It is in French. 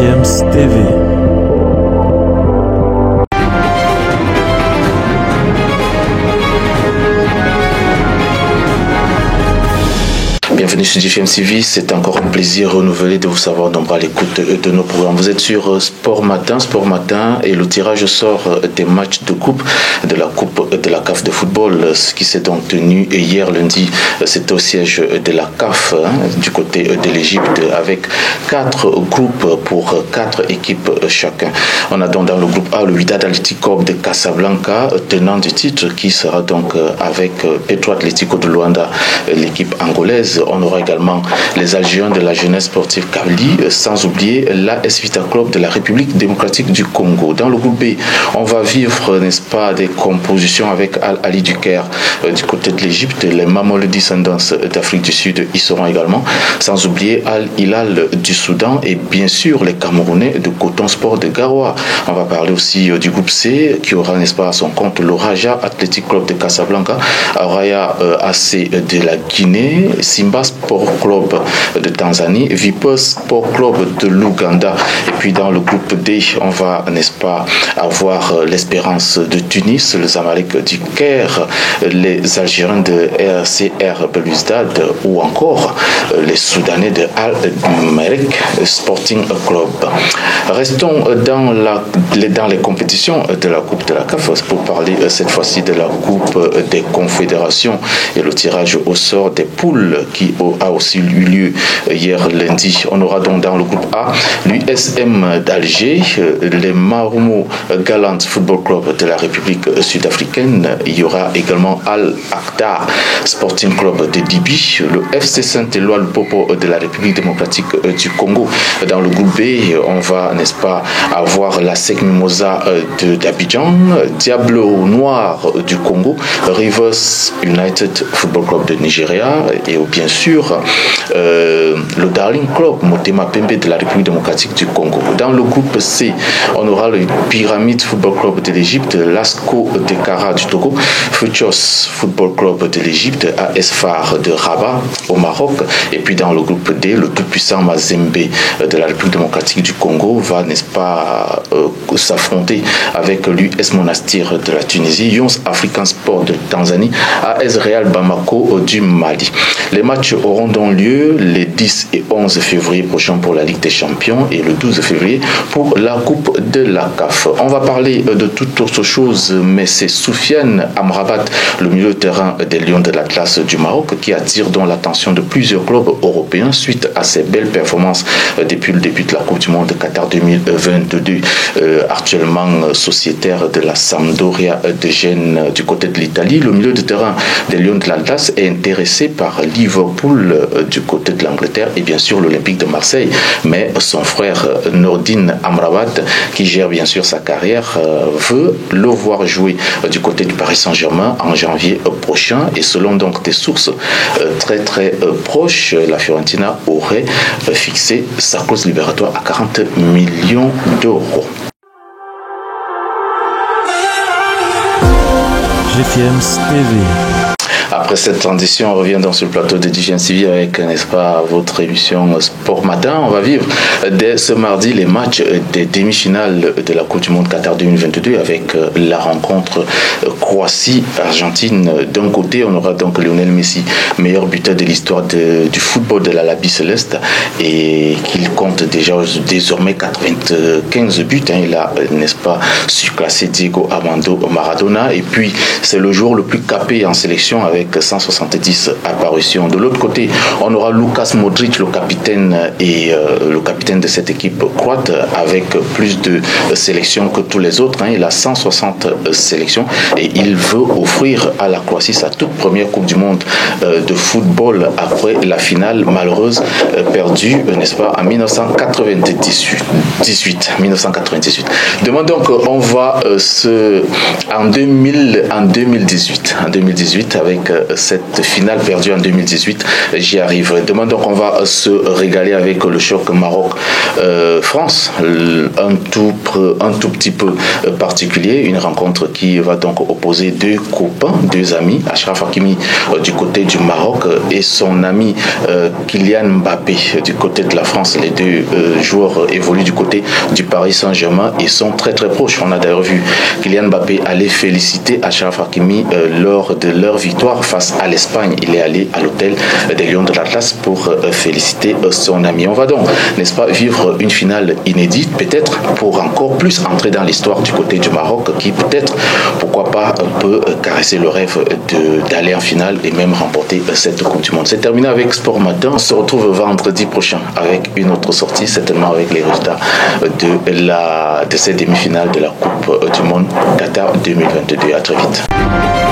GFM's TV. Bienvenue sur GFM TV, c'est encore un plaisir renouvelé de vous savoir nombreux à l'écoute de nos programmes. Vous êtes sur Sport Matin et le tirage sort des matchs de coupe de la Coupe de la CAF de football, ce qui s'est donc tenu hier lundi. C'était au siège de la CAF du côté de l'Égypte avec 4 groupes pour 4 équipes chacun. On a donc dans le groupe A le Wydad Athletic Club de Casablanca, tenant du titre, qui sera donc avec Petro Atlético de Luanda, l'équipe angolaise. On aura également les Algériens de la jeunesse sportive Kabylie, sans oublier l'AS Vita Club de la République démocratique du Congo. Dans le groupe B, on va vivre, n'est-ce pas, des compositions avec Al Ahly du Caire du côté de l'Égypte, les Mamelodi Descendants d'Afrique du Sud y seront également, sans oublier Al Hilal du Soudan et bien sûr les Camerounais de Coton Sport de Garoua. On va parler aussi du groupe C qui aura, n'est-ce pas, à son compte le Raja Athletic Club de Casablanca, Raya AC de la Guinée, Simba Sport Club de Tanzanie, Vipers Sport Club de l'Ouganda. Et puis dans le groupe D, on va, n'est-ce pas, avoir l'Espérance de Tunis, le Zamalek du Caire, les Algériens de RCR Belouizdad ou encore les Soudanais de Al-Merrek Sporting Club. Restons dans les compétitions de la Coupe de la CAF pour parler cette fois-ci de la Coupe des Confédérations et le tirage au sort des poules qui a aussi eu lieu hier lundi. On aura donc dans le groupe A l'USM d'Alger, les Marumo Gallant Football Club de la République sud-africaine. Il y aura également Al-Akhdar Sporting Club de Libye, le FC Saint-Éloi Lupopo de la République démocratique du Congo. Dans le groupe B, on va, n'est-ce pas, avoir la SEC Mimosa d'Abidjan, Diablo Noir du Congo, Rivers United Football Club de Nigeria et bien sûr le Darling Club Motema Pembe de la République démocratique du Congo. Dans le groupe C, on aura le Pyramid Football Club de l'Égypte, l'Asco de Kara du Togo, Futures Football Club de l'Égypte, AS FAR de Rabat au Maroc. Et puis dans le groupe D, le tout-puissant Mazembe de la République démocratique du Congo va, n'est-ce pas, s'affronter avec l'US Monastir de la Tunisie, Yons African Sport de Tanzanie, AS Real Bamako du Mali. Les matchs auront donc lieu les 10 et 11 février prochains pour la Ligue des Champions et le 12 février pour la Coupe de la CAF. On va parler de toute autre chose, mais c'est Soufiane Amrabat, le milieu de terrain des Lions de l'Atlas du Maroc, qui attire donc l'attention de plusieurs clubs européens suite à ses belles performances depuis le début de la Coupe du Monde de Qatar 2022. Actuellement sociétaire de la Sampdoria de Gênes du côté de l'Italie, le milieu de terrain des Lions de l'Atlas est intéressé par Liverpool du côté de l'Angleterre et bien sûr l'Olympique de Marseille, mais son frère Nordine Amrabat, qui gère bien sûr sa carrière, veut le voir jouer du côté du Paris Saint-Germain en janvier prochain. Et selon donc des sources très proches, la Fiorentina aurait fixé sa clause libératoire à 40 millions d'euros. GFM's TV. Après cette transition, on revient donc sur le plateau de GFM TV avec, n'est-ce pas, votre émission Sport Matin. On va vivre dès ce mardi les matchs des demi-finales de la Coupe du Monde Qatar 2022 avec la rencontre Croatie-Argentine. D'un côté, on aura donc Lionel Messi, meilleur buteur de l'histoire du football de l'Arabie Céleste, et qu'il compte déjà désormais 95 buts. Il a, n'est-ce pas, surclassé Diego Armando Maradona. Et puis, c'est le joueur le plus capé en sélection avec 170 apparitions. De l'autre côté, on aura Lukas Modric, le capitaine de cette équipe croate, avec plus de sélections que tous les autres. Il a 160 sélections et il veut offrir à la Croatie sa toute première Coupe du Monde de football après la finale malheureuse perdue, n'est-ce pas, en 1998. Demain donc, on va en 2018 avec avec cette finale perdue en 2018. J'y arrive. Demain donc on va se régaler avec le choc Maroc-France, un tout petit peu particulier, une rencontre qui va donc opposer deux copains, deux amis, Achraf Hakimi du côté du Maroc et son ami Kylian Mbappé du côté de la France. Les deux joueurs évoluent du côté du Paris Saint-Germain et sont très très proches. On a d'ailleurs vu Kylian Mbappé aller féliciter Achraf Hakimi lors de leur victoire face à l'Espagne. Il est allé à l'hôtel des Lions de l'Atlas pour féliciter son ami. On va donc, n'est-ce pas, vivre une finale inédite, peut-être pour encore plus entrer dans l'histoire du côté du Maroc, qui peut-être, pourquoi pas, peut caresser le rêve d'aller en finale et même remporter cette Coupe du Monde. C'est terminé avec Sport Matin. On se retrouve vendredi prochain avec une autre sortie, certainement avec les résultats de cette demi-finale de la Coupe du Monde Qatar 2022. À très vite.